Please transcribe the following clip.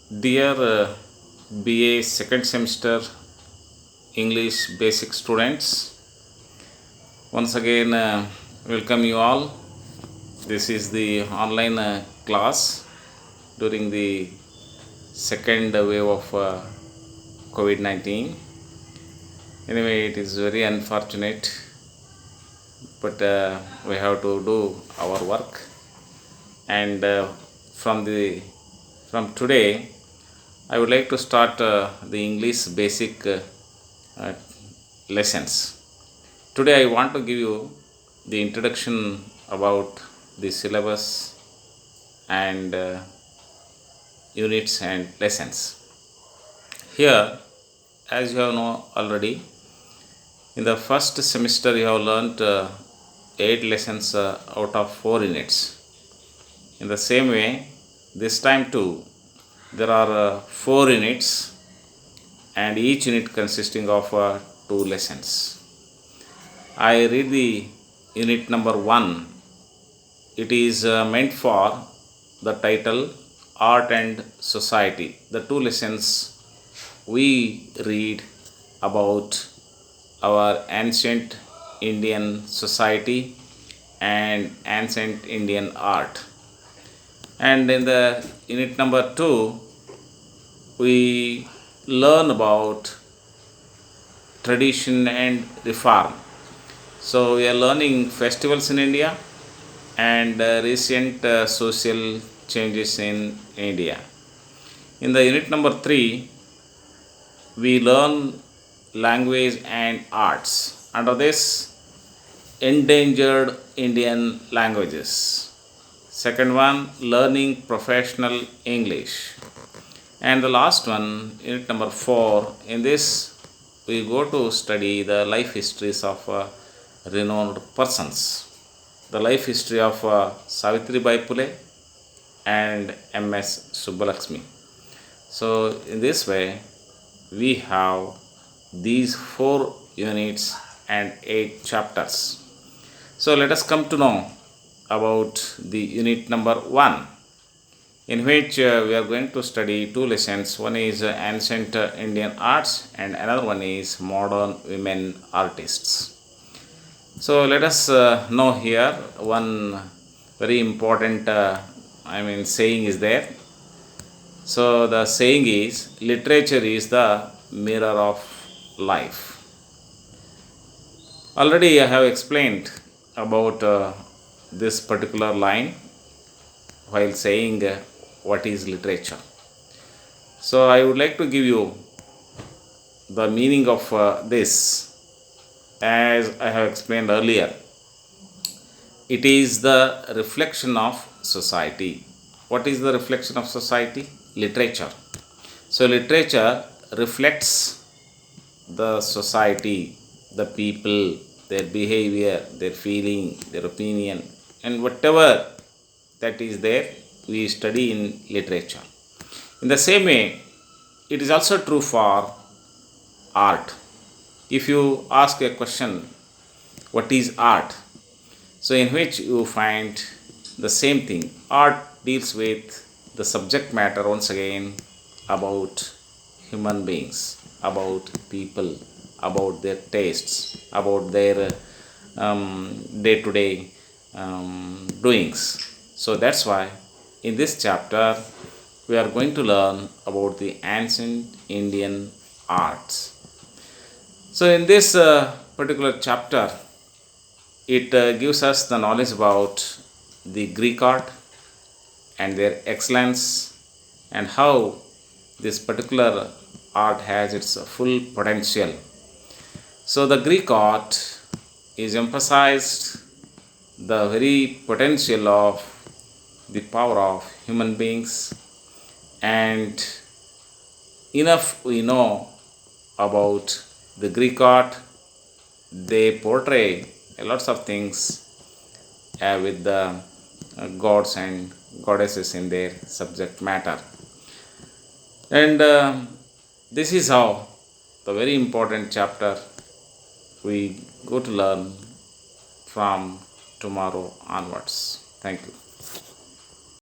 Dear BA second semester English basic students, once again welcome you all. This is the online class during the second wave of COVID-19. Anyway, it is very unfortunate, but we have to do our work. And from today, I would like to start the English basic lessons. Today I want to give you the introduction about the syllabus and units and lessons. Here, as you have known already, in the first semester you have learnt 8 lessons out of 4 units. In the same way, this time too, there are 4 units and each unit consisting of 2 lessons. I read the unit number 1. It is meant for the title Art and Society. The 2 lessons we read about our ancient Indian society and ancient Indian art. And in the unit number 2, we learn about tradition and reform. So we are learning festivals in India and recent social changes in India. In the unit number 3, we learn language and arts. Under this, endangered Indian languages. Second one, learning professional English. And the last one, unit number 4, in this we go to study the life histories of renowned persons. The life history of Savitribai Phule and M.S. Subbalaxmi. So in this way, we have these 4 units and 8 chapters. So let us come to know about the unit number 1, in which we are going to study 2 lessons. One is ancient Indian arts and another one is modern women artists. So let us know here one very important saying is there. So the saying is, literature is the mirror of life. Already I have explained about this particular line while saying what is literature. So I would like to give you the meaning of this, as I have explained earlier. It is the reflection of society. What is the reflection of society? Literature. So literature reflects the society, the people, their behavior, their feeling, their opinion, and whatever that is there, we study in literature. In the same way, it is also true for art. If you ask a question, what is art? So in which you find the same thing. Art deals with the subject matter once again about human beings, about people, about their tastes, about their day-to-day doings. So that's why in this chapter we are going to learn about the ancient Indian arts. So in this particular chapter, it gives us the knowledge about the Greek art and their excellence and how this particular art has its full potential. So the Greek art is emphasized the very potential of the power of human beings, and enough we know about the Greek art. They portray lots of things with the gods and goddesses in their subject matter. And this is how the very important chapter we go to learn from tomorrow onwards. Thank you.